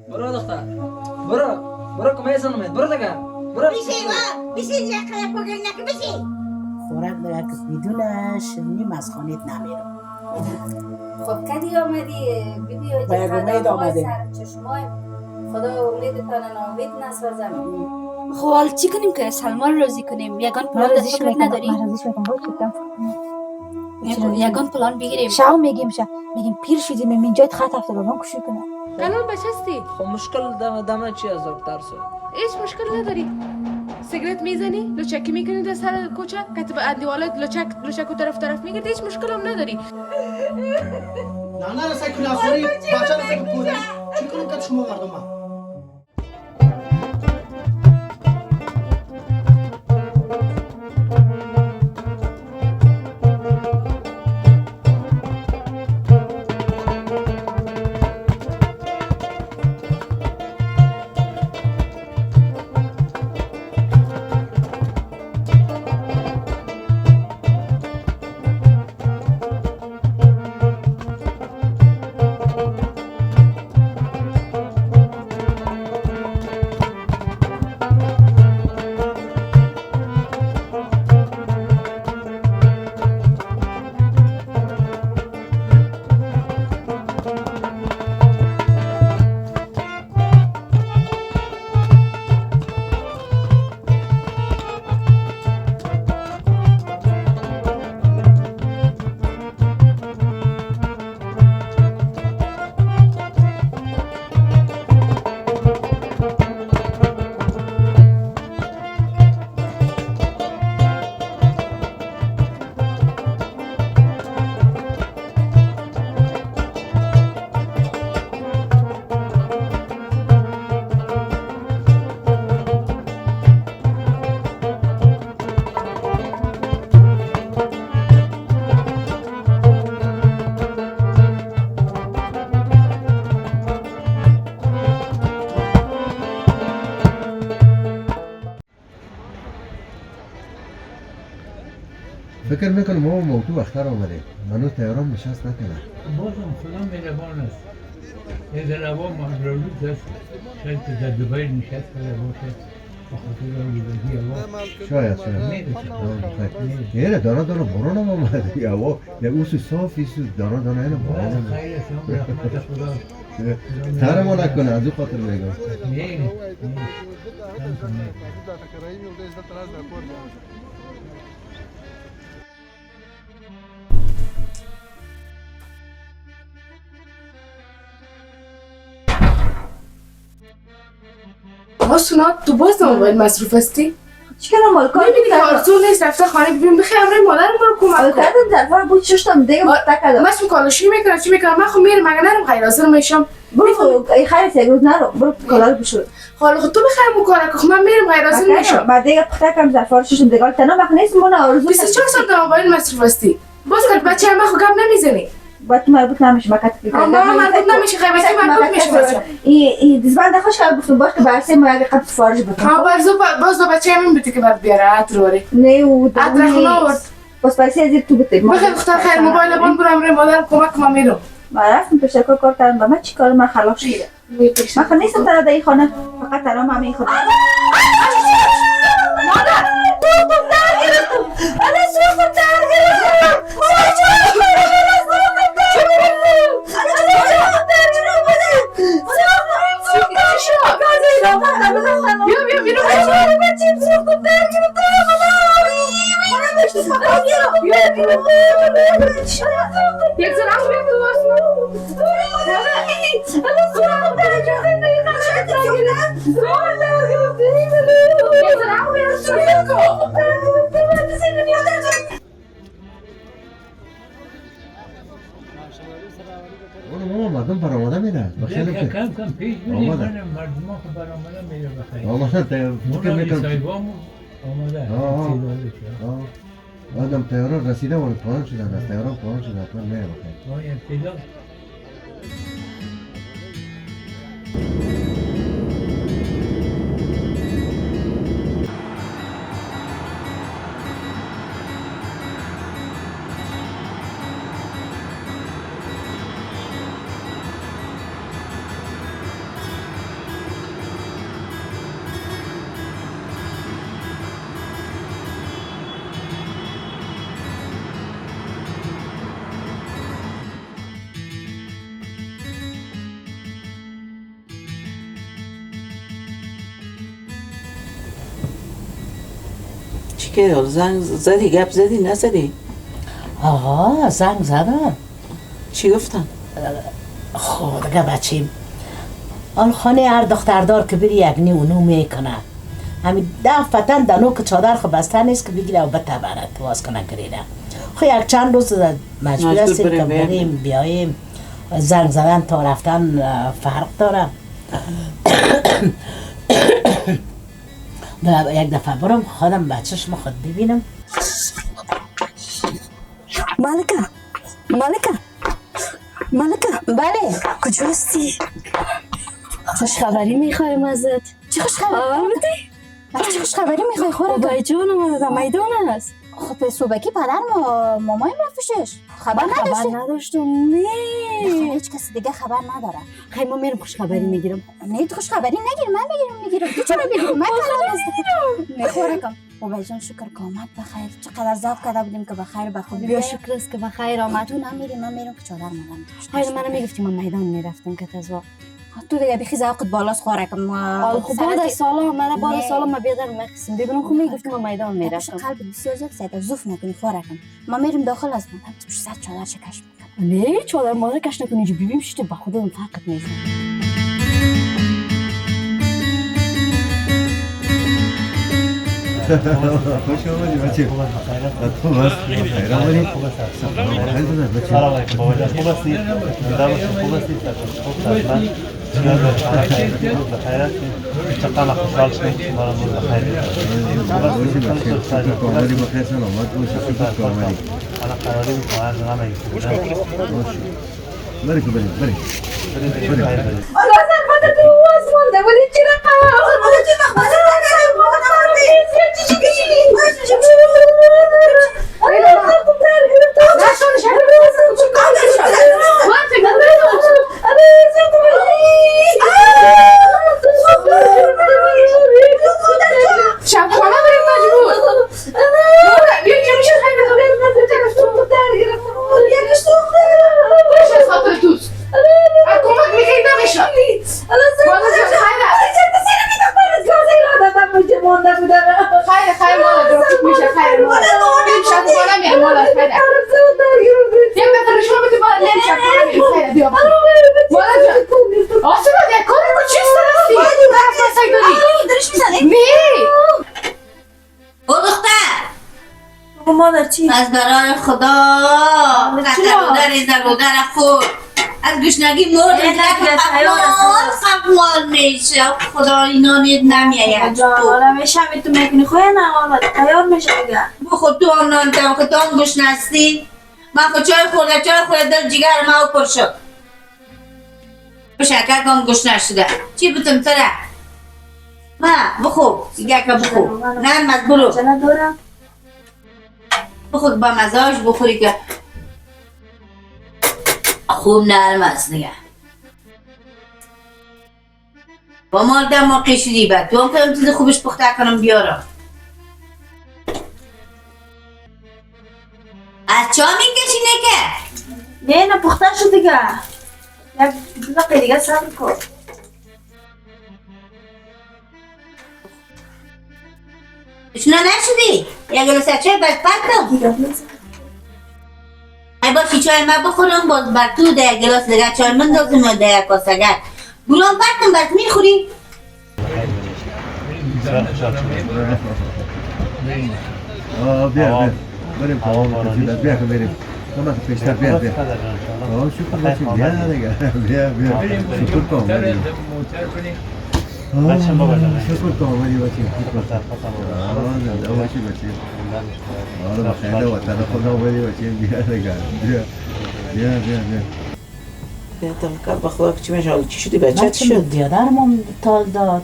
برو دختر. برو. برو کمیسان اومد. برو دیگه. برو. بشین یه پاگل نکن بشین. خوراک داره که بدونش نیم از خانیت نمیرم. خب کدی آمدی بیبی باید امید آمده. سر چشمای خدا امیدتان نامید نسازم. خب حالا چی کنیم که سلمان راضی کنیم؟ یگان پلان در فکرت نداری؟ یگان پلان بگیریم. شاو میگیم پیر شدیم من جایت خط افتاد من کشی کنه. الان بچستی؟ خب مشکل دم چی از دکتر سو؟ هیچ مشکل نداری. سیگرت میزنی؟ لچکی میکنی در سر کوچه؟ کتب اندیوالت لچک و طرف میگیری؟ هیچ مشکل هم نداری. نه رسای کنی افسری بچه رسای که پوله چی کنم که شما مردم ها؟ فکر میکنم ما موضوع اختر آمده منو تهران نشست نکنه بازم خدا مهربان است یه دلوا مهرالود است شاید که در دبی نشست کرده باشه بخاطر آلودگی هوا شاید یه دانه باران هم آمده هوا یه اوس صافی سو دانه اینو باران خیر شما رحمت خدا تر ما نکنه از او خاطر میگم نه سونا تو باز موبایل مصروف هستی؟ چیکار مال کار میبینی که آرزو نیست رفته خانه ببین بخیر امروز مادرم برو کمک کن. کردم ظرفا رو بود ششتم دیگه مستقل. من اسم کالاشی میکنم چی میکنم من خب میرم مگه نرم خیر حاضر میشم. برو خیر یک روز نرو برو کالا رو بشور. حالا خب تو بخیر مکاره که من میرم غیر حاضر میشم. بعد دیگه پخته کم ظرفا رو ششتم دیگه تنها وقت نیست من آرزو 24 ساعت در موبایل مصروف هستی. باز که بچه هم خب گپ نمیزنی. با تو مربوط نمیشه مکت که ما مربوط نمیشه غیبتی مربوط میشه. این دزبند خوش کرد گفتم باش که برسه ما اگه قبل فارج بکنم. ها باز دو بچه همین بودی که بعد بیاره عطر نه او عطر خونه آورد. بس پیسه از تو بده. بخیر دختر خیر موبایل بون برم رم مادرم کمک ما میرم. ما رفتم پیش کار کردم با من چیکار من خلاص شدم. من خود نیستم ترا در این خانه فقط ترا من این خانه. مادر تو در گرفتم. انا سوق در گرفتم. ماما مردم برآمده میره بخیر کم پیش بینی مردم خب برآمده میره بخیر مثلا فکر میکنم صاحبامو آمده آدم تهران رسیده و پایان شدن از تهران پایان شدن حتما میره بخیر ابتدا که زنگ زدی گپ زدی نزدی؟ آها زنگ زدم. چی گفتن؟ خب دیگه بچیم آن خانه هر دختردار که بری یک نیونو میکنه همین دفتن دنو که چادر خو بسته نیست که بگیره و بتبره تواز کنه گریده خب یک چند روز مجبور هستیم که بریم بیاییم زنگ زدن تا رفتن فرق داره یک دفعه برم خودم بچهش ما خود ببینم. مالکه بله کجا هستی؟ خوش خبری میخوایم ازت. چه خوش خبری؟ چه خوش خبری میخوای خورا؟ بای جانم از میدان است. خب صبحکی پدر مامای رفتشش خبر نداشتم. نه هیچ کسی دیگه خبر نداره. خیلی ما میرم خوش خبری میگیرم. نه تو خوش خبری نگیر من میگیرم تو چرا بگیرم من نه خورکم. بابا جان شکر که آمد بخیر. چقدر ذوق کرده بودیم که بخیر بخوابیم. بیا شکر است که بخیر آمد. تو نمیری من میرم که چادر مادم داشت. منو میگفتی من میدان میرفتم که تزوا تو دیگه بخی ذوقت بالاست خورکم. خب بعد سالا من بعد سالا ما بیادر میخواستم ببینم خب میگفتم من میدان میرفتم. قلب بسیار زیاد زوف نکنی خورکم. ما میرم داخل از من تو سر چادر چکش میکنم. نه چادر مادر کش نکنی جو ببینم چی به خودم فرقت نیست. خوش آمدی بچه. خوب است. خیر آمدی. سلام علیکم بابا جان. خوب هستی؟ خوب هستی؟ بخیر چقدر خوشحال شدیم ما رو بخیر. کاملی بخیر سلامت باشی. کاملی. حالا قراری بود ما از همه بریم بریم. الله زن تو واس مونده بودی چی رقم؟ از برای خدا در خود از گشنگی مرد قفال میشه خدا اینا نید نمیاید حالا میشه تو میکنی خواه نه حالا تیار میشه دیگه بخود تو هم نان تو که تو هم گشنستی من خود چای خورده دل جگر ما پر شد بشکر که هم گشنه شده چی بتم تره ما بخو دیگه که بخو نه مزبورو بخود با مزاج بخوری که خوب نرم است دیگه با مال دم موقع شدی بعد تو هم که امتیز خوبش پخته کنم بیارم از چا میکشی نکه؟ نه پخته شد دیگه یک دقیقه دیگه صبر کن شنا نشدی؟ یک گلوسه چای باید پرتم ای باشی چای ما بخورم باز بر تو در یک گلاس دیگه چای من دازم و در یک کاسه گر گلوم پرتم باید میخوری؟ بیا بریم بیا که بریم نمت پیشتر بیا شکر باشیم بیا دیگه بیا شکر که آمدیم شکر که آمدی باشیم زنده باشی باشیم آره بخیر وطن خود آمدی باشیم بیا دیگه بیا بیا تلکر بخدا که چی میشه حالا چی شدی بچه چی شد؟ دیادرم تال داد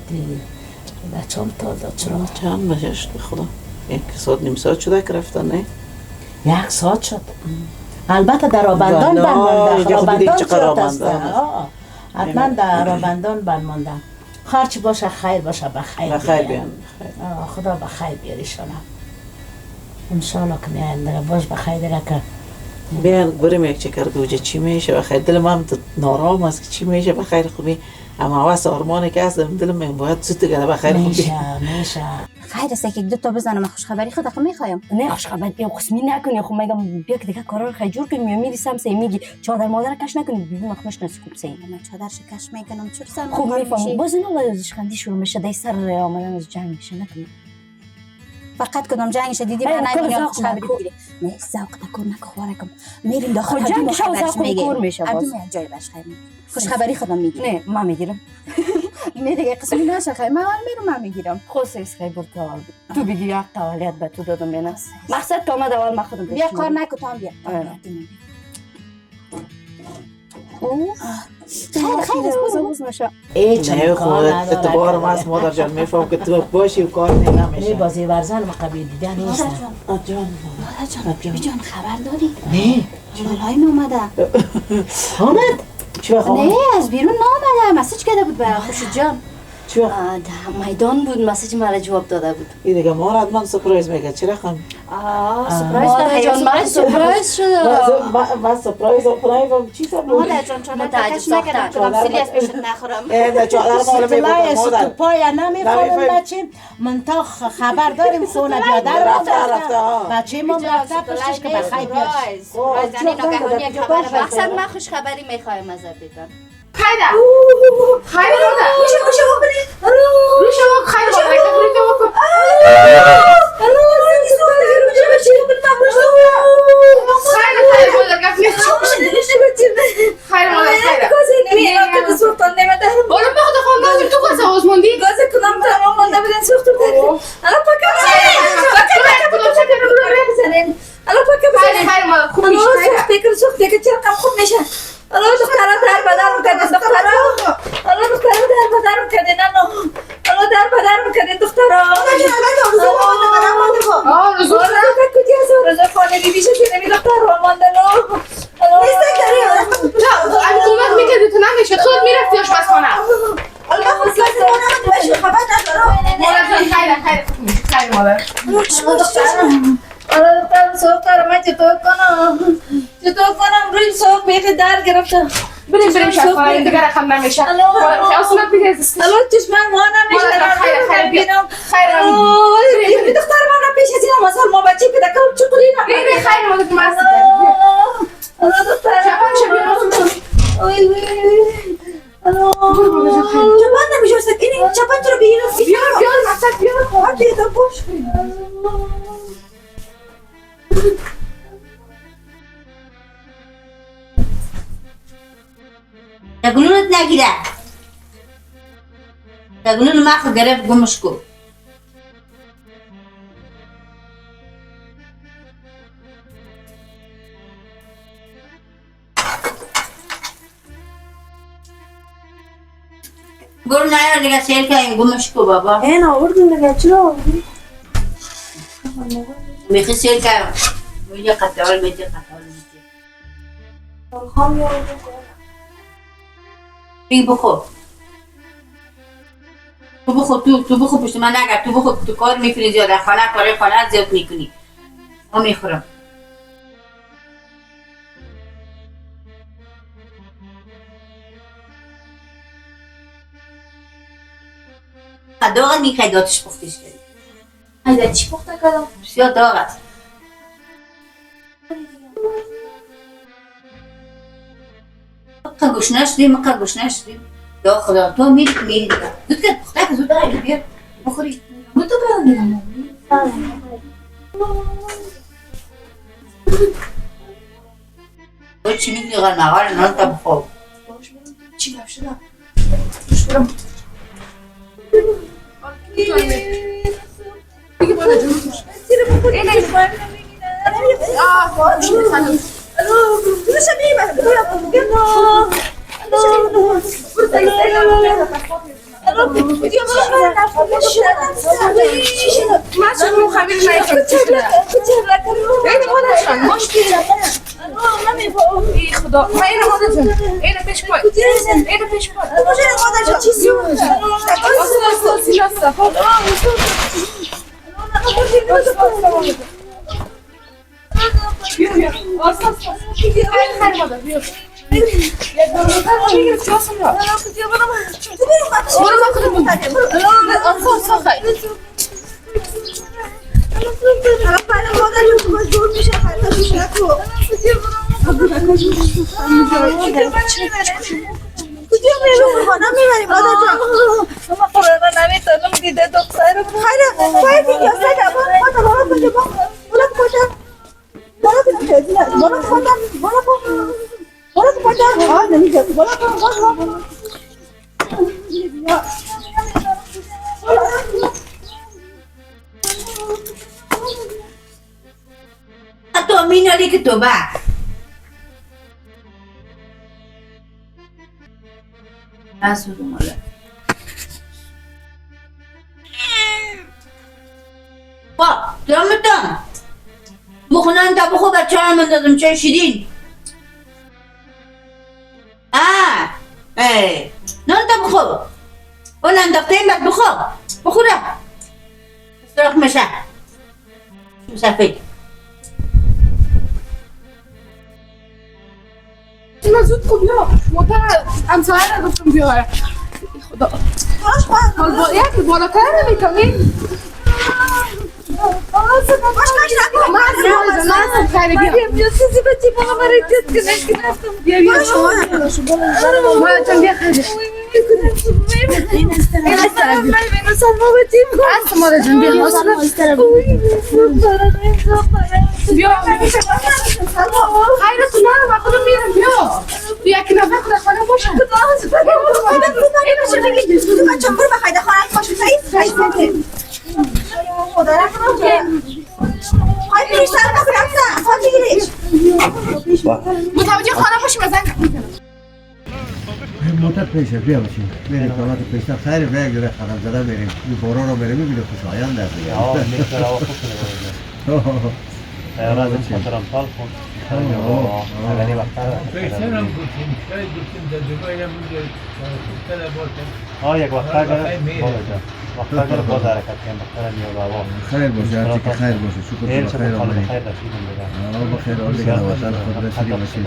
بچه هم تال داد چرا؟ چند بچه شد بخدا؟ یک ساعت نیم ساعت شده که رفتن نه؟ یک ساعت شد البته در آبندان بنمانده آبندان شد است حتما در آبندان بنمانده خرچ باشه خیر باشه بخیر بیان خدا بخیر بیاریشانه انشالله که میاینده باش بخیر دیگه که بیان بریم یک چکر گوجه چی میشه بخیر دل من نارام است که چی میشه بخیر خوبی اما هوا سارمانه که هستم دلم من باید زود دیگه بخیر میشه خیر است که یک دو تا بزنم خوشخبری خود اخو میخوایم. نه خوشخبری یا قسمی نکنی خو میگم بیا که دیگه کارا رو خیلی جور کنیم میریسم سه میگی چادر مادر کش نکنی ببین خمش نسکوب سه من چادر شکش میکنم چور سر خوب میفهمم باز نه ورزش خندی شروع میشه دای سر آمدن از جنگ میشه نکنی فقط کدام جنگش دیدی من نمیدونم خوشخبری بگیری نه ذوق تکون نکوارکم میریم داخل جنگش ذوق کور میشه باز جای باش خیر خوشخبری خودم میگیرم نه من میگیرم نه دیگه قسمی نشه خیر من میرم من میگیرم خوشش خیلی برتقال تو بگی یک توالیت به تو دادم بینه مقصد که آمد اول من خودم بیا کار نکن تو هم بیا خیلی نشه نه خود اتبار ما از مادر جان میفهم که تو باشی و کار نمیشه نه بازی ورزن مقابل دیدن نیستن جان مادر جان خبر داری؟ نه جلالای اومده آمد چی وقت نه از بیرون نامده مسیج کرده بود برای خوشو جان چی وقت در میدان بود مسیج مرا جواب داده بود این دیگه ما را من سپرایز میگه چرا خم سپرایز داره جان من سپرایز شده من سپرایز اپنایفم چی سپرایز مادر جان چادر تکش نکردم کدام سیلی از پیشت نخورم نه چادر مال ستلای میبودم تو پای نمیخورم بچیم من تا خبر داریم خونه بیادر رفته بچه ما رفته پشتش که بخیر بیاد سپرایز یعنی ناگهانی یک خبر مقصد من خوشخبری میخوایم ازت بدم خیره خیره مادر روشه بکنید روشه بکن خیره مادر روشه بکن خیره مادر گفت خیره مادر خیره بالا بخدا خواهم گازیم تو کاسه آزموندی گازه کنم تمام مانده بدن سوخت بودن الان پاکم الان پاکم خیره مادر خوب میشه فکر سوخت که چرا خوب میشه الان دختران در بدر رو کردن دختران الان دختران در بدر رو کردن الان در بدر رو کردن دختران روزو کجا از روزو خانه بیبیشه که نمی دختران ماندن نیسته کاری اگه کمک میکردی تو نمیشد خود میرفتی آشپزخانه الله خبر ندارم مادر جان خیره خیره مادر الان دخترم سوخت دارم من چطور کنم روی سوخت بیخی در گرفته بریم شفاهی این دیگه رقم نمیشه اصلا بیرز الان چشمم ما نمیشه خیره بینم خیره دختر من پیش از این مسال ما بچه پیدا کنم چطوری نمیشه خیره مادر مرسی الان دختر شبان شبیه چپان نمیشه سکنی چپان تو رو بیار مقصد بیار بیار باش دگلونت نگیره دگلون مخ گرفت گمش کو گل نیار دیگه سیل که گمش کو بابا این آوردون دیگه چرا میخی سیل که میگه قطعال میگه خام یا بی بخور تو بخور پشت من نگرد تو بخور تو کار میکنی زیاد خانه خانه زیاد میکنی ما میخورم داغت میخوای داتش پختش کردی ایده چی پخته کردم؟ بسیار داغت مقا گوشنش دیم یا خدا تو میری دیگه زود که پخته که زود داره بیار بخوری بود تو کردم دیگه تو چی میگی غیر مقال نان تا بخور چی گفت شدم؟ دیگه بالا جون خدا ما اینو مادر جون اینو پیش کن اینو پیش کن مادر جون چیزی کجا میرم؟ خانه میبریم مادر جان. اما قرآن نمیتونم دیده دخترم. خیره باید این جاسته که بالا کجا بالا کجا بالا کجا بالا کجا آه نمیجا بالا تو مینالی که تو با اسودو مالا با دامتان بخونن تا بخو بچه هم اندازم چه شیرین نان تا بخو اون انداخته این بعد بخوره سراخ مشه مسافید اینا زود کن بیا موتر امسایه رو گفتم بیاره خدا حال با یک بالاتر نمیتونی متوجه خانه باشیم از موتر پیشه بیا باشیم بریم کامات پیشتر خیلی به یک جوره خرم زده بریم باران رو بریم میبینه خوشایند است دیگه میتونه آقا خوب کنه تیارات مطرم پال کن اگری وقتر پیشتر هم گفتیم شاید گفتیم در دوبای هم میگه خوبتر باشه یک وقتر اگر باز حرکت کنیم وقتر میاد آقا خیر باشه هرچی که خیر باشه شکر خیر آمدیم خیر رسیدیم دیگه بخیر آل دیگه وطن خود رسیدیم باشیم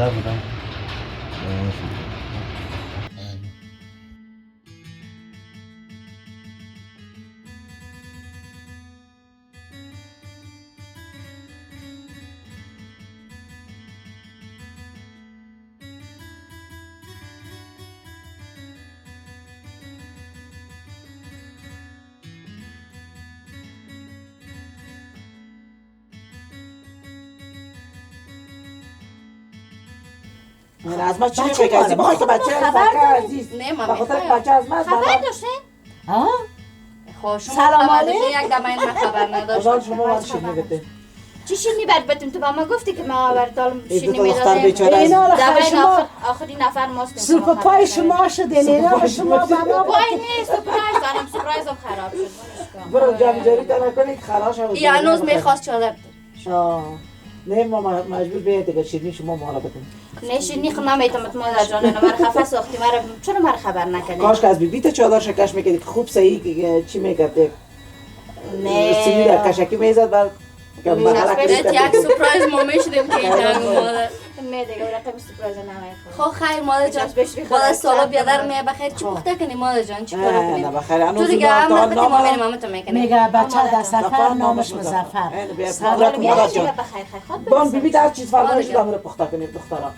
من از ما چی میگه؟ بخوای تو بچه خبر عزیز نه من بخاطر بچه از من خبر داشته؟ ها؟ خب شما سلام خبر علیکم. داشته یک دمه من خبر نداشتم. شما باید شیرینی بده. چی شیرینی برد بدیم؟ تو با ما گفتی که ما بردالم شیرینی دختر بیچاره میدادیم. اینا رو شما آخری نفر ماستیم. سوپ پای شما شده اینا رو شما با ما وای نه سپرایز دارم سپرایزم خراب شد. برو جمع تا نکنید خلاص شد. یا هنوز میخواست چادر نه ما مجبور بیاید دیگه شیرینی شما مالا بدیم. نه شیرینی خود نمیتونم مادر جان مرا خفه ساختی مرا چرا مرا خبر نکنی؟ کاش که از بیبیت چادر شکش میکردی خوب صحیح چی میکرد نه سینی در کشکی میزد بعد یک سپرایز ما میشدیم که اینجا مادر نه دیگه رقم سپرایز نمیخواد خب خیر مادر جان بالا سالا بیادر می بخیر چی پخته کنی مادر جان چی کار کنی نه بخیر تو دیگه هم نبودی ما میریم همه تو میکنی میگه بچه در سفر نامش مظفر سلام بیا بخیر خود بان بیبی در چیز فرمایش دامه رو پخته کنیم دخترا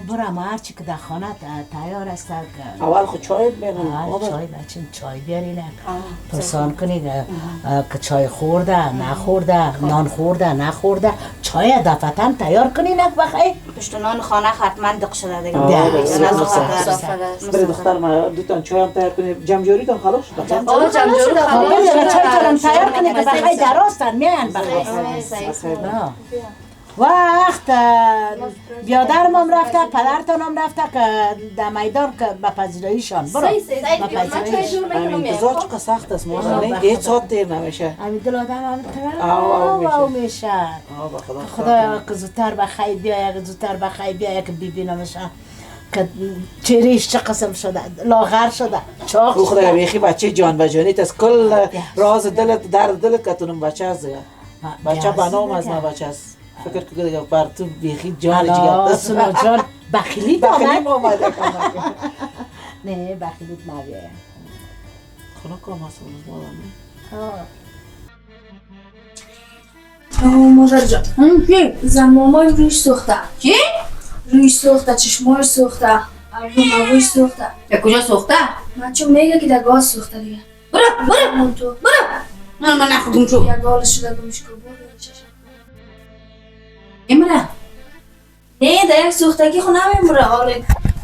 برم هرچی که در خانه تیار است اول خود چای بیاریم چای بچین چای بیارین پرسان کنید که چای خورده نخورده نان خورده نخورده چای دفتن تیار کنین بخیر پشت نان خانه حتما دق شده دیگه برای دختر ما دوتان چای هم تیار کنیم جمجوری تان خلاص شد آقا جمجوری خلاص چای تان تیار کنید که بخیر دراستن میان بخیر وقت بیادرم هم رفته پدرتان هم رفته که در میدان که به پذیراییشان برو انتظار چقدر سخت است مادر نه یک ساعت دیر نمیشه همین دل آدم هم ترا میشه خدا که زودتر بخیر بیایه زودتر بخیر بیایه که ببینمش که چهرهش چه قسم شده لاغر شده چاق شده خدا بیخی بچه جان و جانیت از کل راز دلت درد دلت کتونم بچه است بچه بنام از ما بچه است فکر که دیگه بر تو بیخی جان حالا جگر سنا جان بخیلیت بخیلیم آمد آمده نه بخیلیت نبیه خلا کام هست مادر جان زمامای رویش سوخته. چی؟ رویش سوخته، چشمایش سوخته، ابروش سوخته. در کجا سوخته؟ بچه میگه که در گاز سوخته دیگه. برو من تو من نخوردم شو یک گالش شده گمش کو برو امرا نه در یک سوختگی خو نمیموره حالا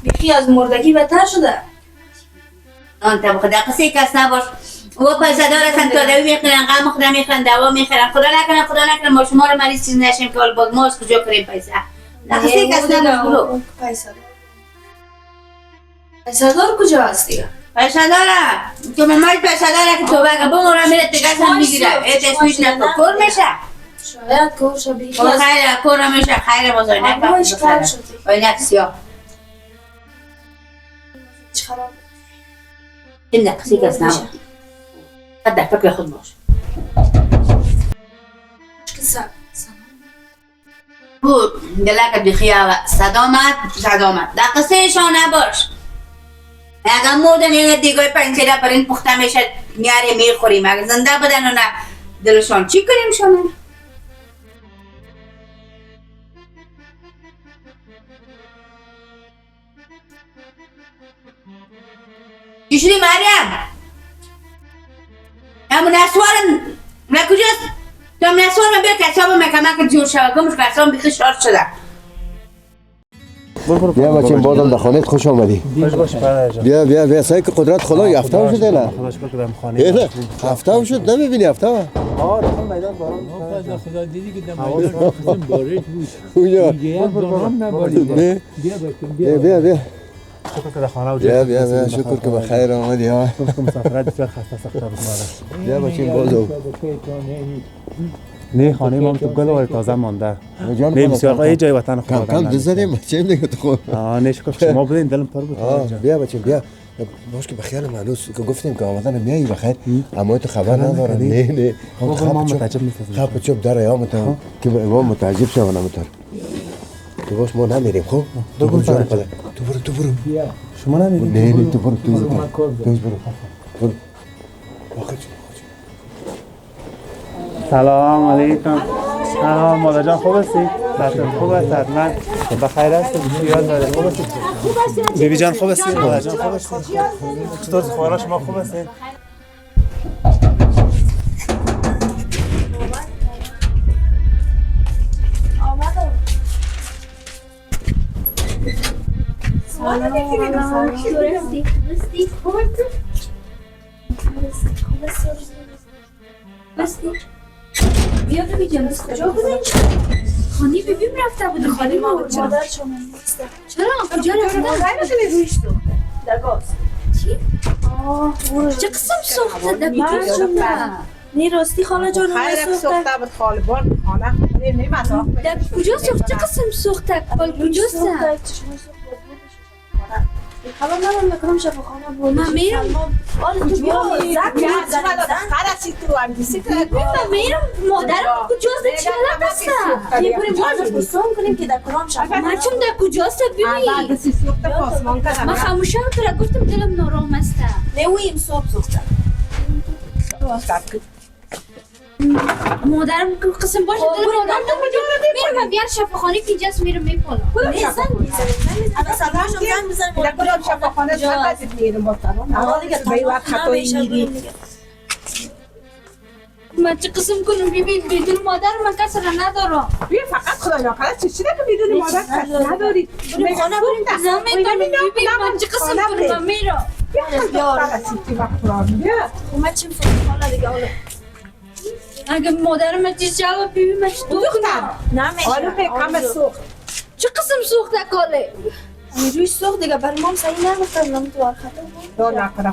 بیخی از مردگی بدتر شده. آن تا بخدا قصه کس نباش و پیسه دار هستن تا دوی میخورن غم خدا میخورن دوا میخورن خدا نکنه ما شما رو مریض چیز نشیم که باز ما از کجا کنیم پیسه قصه کس نباش پیسه دار کجا هست دیگه؟ پیسه داره تو ممای پیسه داره که تو بگه بمونه میره تگه هم میگیره اتسویش نکن کور میشه شاید کور شو بیخی خیر کور میشه خیر بازای نکن آینک سیاه چه خراب این قصه کس نباش قد در فکر خود باش بود دلک بخیاه صدامت در قصه شان نباش اگر مردن یه دیگه پنجره پرین پخته میشه نیاره میخوریم اگر زنده بدن و نه دلشان چی کنیم شما؟ چی شدی مریم؟ همون نسوارم نکجاست؟ تو هم نسوارم بیا که حسابم کمک جور شود گمش که حسابم بیخی شارت شده بیا بچیم بازم در خانه خوش آمدی بیا سعی که قدرت خدا هفته هم شده نه خدا شکر که دارم خانه هفته هم شد نمیبینی هفته هم میدان باران خدا دیدی که در میدان قسم بارش بود اونجا دیگه یک دانم نبارید بیا شکر که در خانه بیا شکر که بخیر آمدی ها مسافرت بسیار خسته سخته بود بیا بچیم بازم نه خانه ما تو گل و تازه مانده نه بسیار یه جای وطن خود کم بزنیم بچیم دیگه تو خود نه شکر شما بودین دلم پر بود بیا بچیم بیا باش که بخیال مانوس که گفتیم که آمدن میایی بخیر اما تو خبر نداره نه ما متعجب نیست خب چوب داره یا متو که ما متعجب شو انا متر تو باش ما نمیریم خب تو برو شما نمیریم نه تو برو سلام علیکم سلام مادر جان خوب هستی؟ خوب است حتما بخیر هستی؟ بسیار داره خوب هستی؟ بیبی جان خوب هستی؟ مادر جان خوب هستی؟ چطور خواهران شما خوب هستی؟ بیا ببینم کجا بودین؟ خانی ببین رفته بود خانی مادر شما نیست. چرا کجا رفته؟ مادر رویش تو در گاز. چی؟ چه قسم سوخته در کجا شده؟ نه راستی خاله جان خیر سوخته بود خالبان خانه نمی‌مازا در کجا سوخته؟ چه قسم سوخته؟ کجا سوخته؟ خبر ندارم نکنم شفاخانه بود. من میرم. آره تو بیا. خلاصی تو هم دیسی که من میرم مادرم کجاست؟ چرا بسته؟ یه بری باز پرسون کنیم که در کدام شفاخانه. من چون در کجاست ببین. بعد سوخته پاسمان کردم. من خاموشم تو را گفتم دلم نارام است. نه ویم صبح سوخته. مادرم قسم باشه دلم نارام میرم بیار شفاخانه که جاست میرم میپالم. انا سلامش زنگ بزنم در کدام شفاخانه زنگ میرم با سلام. حالا دیگه به وقت خطایی میگی. من چه قسم کنم ببین بدون مادر من کسی را ندارم. بیا فقط خدا ناکاره چی که بدون مادر کسی نداری. بریم خانه بریم نمیتونم ببین من چه قسم کنم میرم. بیا رسیدی وقت را بیا. من چه می‌فهمم حالا دیگه حالا اگه مادرم چیز جواب ببین من چطور کنم؟ حالا به کم سوخت. چه قسم سوخته کاله؟ روی سوخت دیگه برای مام صحیح نگفتم نمیتونم خدا نکنه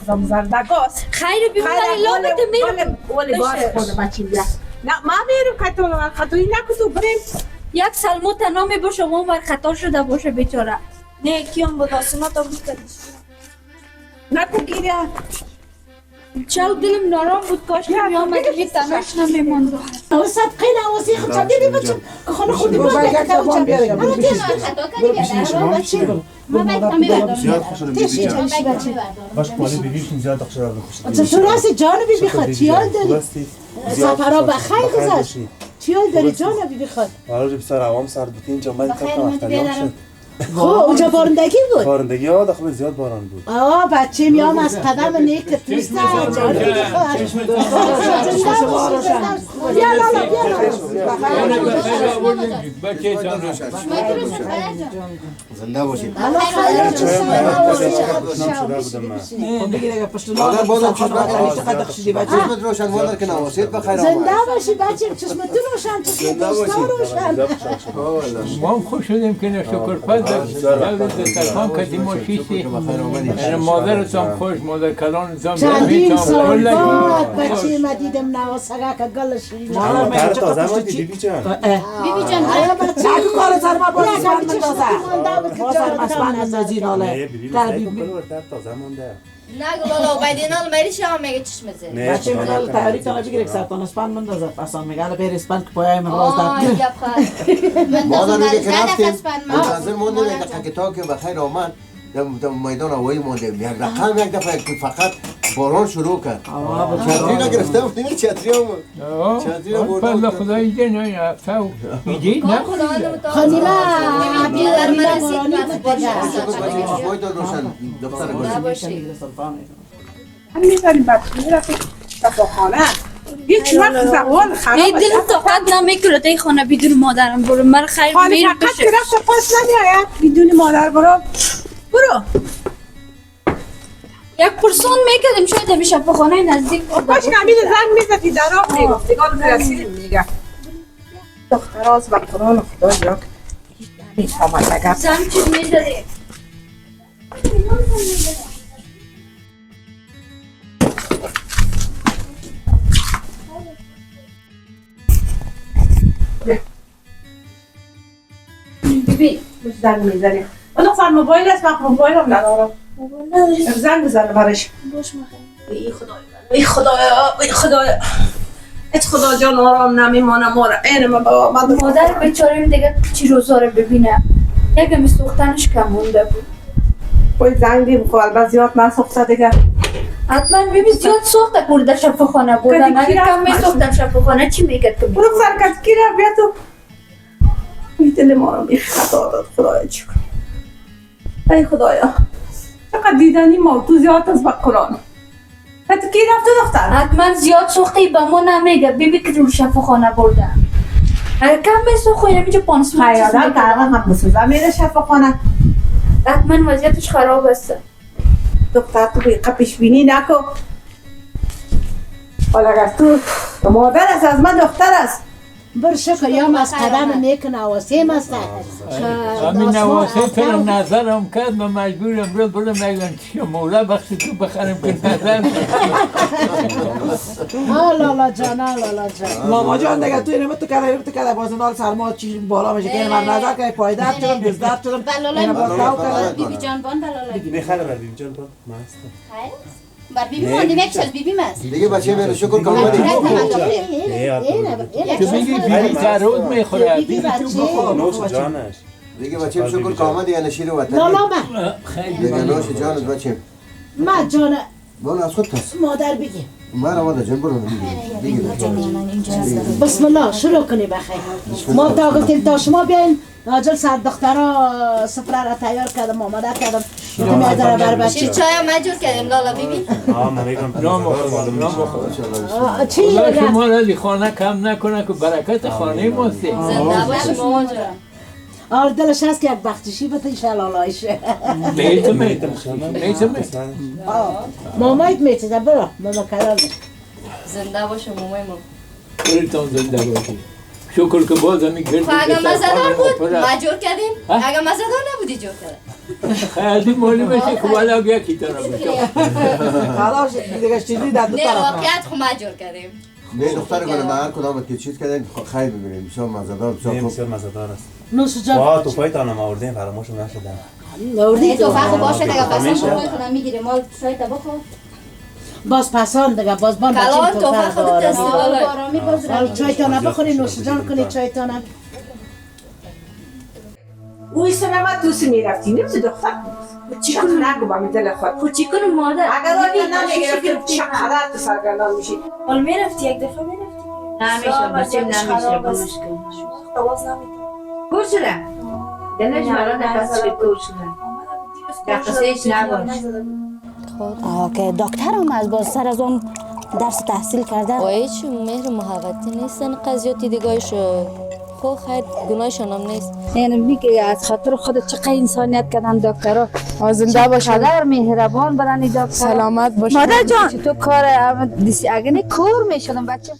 خدا مزرده گاز. خیلی ببین لامت میرم. ولی باز خود بچی بیا. نه ما میرم کتون خطایی نکتو بریم. یک سلمو تنها می باشه و بر خطا شده باشه بیچاره. نه کیام بود آسما تا بود کردیش. نکو گیره. چاو دلم نارام بود کاش که میامد یه تنهاش نمیماند. صدقه نوازی خود چه دیدی بچه که خانه خودی باید بکتا و باش مالی بیبیشون زیاد دخشرار بخوشید تو راستی جان بیبی خود چیال داری؟ سفرها بخیر گذاشت چیال داری جان بیبی خود؟ حالا بسیار عوام سرد بود اینجا من خب اونجا بارندگی بود؟ بارندگی ها داخل زیاد باران بود بچه میام از قدم نیک توست جان بیبی خود بیا لالا زنده باشید روشن مادر که نواسید بخیر زنده باشی بچه چشمتون روشن چشمتون روشن ما هم خوش شدیم که شکر پس در دسترخوان کسی ما شیستی مادرتان خوش مادر کلانتان چندین سال بعد بچه ما دیدم نواسگه که گل شیرین در تازه ما دیدی بیبی جان بیبی جان آیا بچه نگو کار سر ما باز اسفند مندازه بازم اسفند اندازی ناله بیبی در تازه مونده نگو لالا بایدینال میری شما میگه چشم زد بچه منال تحریک تانه بگیر یک سرطان اسفند مندازه اصلا میگه الان بیر اسفند که پایه من باز در مادر میگه که رفتیم منتظر مونده یک دقیقه که تا که بخیر آمد در میدان هوایی مونده یک رقم یک دفعه که فقط باران شروع کرد چتری نگرفته بود این چتری هم چتری رو برده خدا ایده نه افتاو ایده نه خانیمه در من بارانی بود چشمای دار روشن دختر گل هم میذاریم بچه میرفتیم صفاخانه هیچ وقت زبان خراب ای دلم طاقت نمیکنه تا این خانه بدون مادرم برو من خیر خانه میر فقط بشه که رفت پاس نمیاید بدون مادر برو یک پرسون میکردیم شاید همیشه به خانه نزدیک بود کاش که همین زنگ میزدی در آب میگفتی گال برسیدیم میگه دختراز و قرآن خدا یا میفهمد اگر زن چیز میزدی بیبی زنگ میزنیم اون دختر موبایل است من موبایل هم ندارم زنگ بزنه برش باش مخیر ای خدایا ات خدا جان آرام نمیمانه ما را این ما بابا مادر بیچاره دیگه چی روزا رو ببینه یکم میسوختنش کم مونده بود کوئی زنگ بیم خو البته زیاد نسوخته دیگه حتما بیبی زیاد سوخته کرده شفاخانه بودم اگه کم میسوختم شفاخانه چی میکرد که برو سرکت کی را بیا تو ای دل ما را بی خطا داد خدایا چی کنی ای خدایا چقدر دیدنی ما تو زیاد از با قرآن حتی کی رفت دختر حتما زیاد سوخته به ما نمیگه بیبی که رو شفاخانه بردم اگه کم میسوخت اینجا پانسمان چیز خیادم که الان هم بسوزه میره شفاخانه حتما وضعیتش خراب است دختر تو بیقه پیش بینی نکن حالا اگر تو مادر است از من دختر است بر شکر یا از قدم نیک نواسیم است همین نواسه تو نظرم کرد من مجبورم برم نگم چی مولا بخشی تو بخرم که نظر لالا جان لالا جان ماما جان دیگه تو اینو تو کرده باز نال سرما چی بالا میشه که من نظر که پایدار شدم دزدار شدم بلالا بیبی جان بان بلالا بخیر بر بیبی جان بان ماست بر بیبی ماندیم یک از بیبی مست دیگه بچه میره شکر کنم تو بگی بیبی ترود میخوره بیبی بچه نوش جانش دیگه بچه شکر کنم دیگه نشیر وطن لالا دیگه نوش جانت بچه من جان برو از خود تست مادر بگی من مادر جان برو دیگه بسم الله شروع کنی بخیر ما تا گفتیم تا شما بیاین آجل سر دخترها سفره را تیار کردم آماده کردم گفتیم یادره بر بچه شیر چای هم مجور کردیم لالا بیبی من میگم چی خدا شما را دی خانه کم نکنه که برکت خانه ماسته زنده باشی ماما جان آره دلش هست که یک بختشی بده ایشه لالایشه میتم مامایت میتونه برو ماما کرده زنده باشه مامای ما بریتان زنده باشی شکر که باز همی گرد اگه مزدار بود ما جور کردیم اگه مزدار نبودی جور کردیم خیلی معلوم میشه که والا بیا کی طرف خلاص دیگه چیزی در دو نه طرف واقعیت خو ما جور کردیم نه دختر گونه من هر کدام که چیز کردن خیر ببینیم بسیار مزدار بسیار مزدار است نوش جان واه تو پایتان هم آوردین فراموش نشدن نوردی تو فرق باشه دیگه قسم بخوری خودم میگیره ما شاید بخور باز پسان دیگه باز بان کلان بچیم تو توفه فرد خودت است. آرامی حالا چایتانه بخوری نوشیدن کنی چایتانه اوی سلامت دوست میرفتی نمیشه دختر چی کنم نگو با دل خود خود چی کنم مادر؟ اگر آنی نمیگرفتی چقدر تو سرگردان میشی حال میرفتی یک دفعه میرفتی نمیشه بچه نمیشه بمشکل آواز نمیده کور شده دلش برای نفس شد کور شده دقیقه نباش که دکتر هم از باز سر از اون درس تحصیل کردن وای چون مهر محبتی نیستن قضیاتی دیگایشو خو خیر گناهشان هم نیست یعنی میگه از خاطر خود چقدر انسانیت کردن دکترها زنده باشن قدر مهربان برن دکتر سلامت باشن مادر جان تو کار اگه نه کور میشدم بچه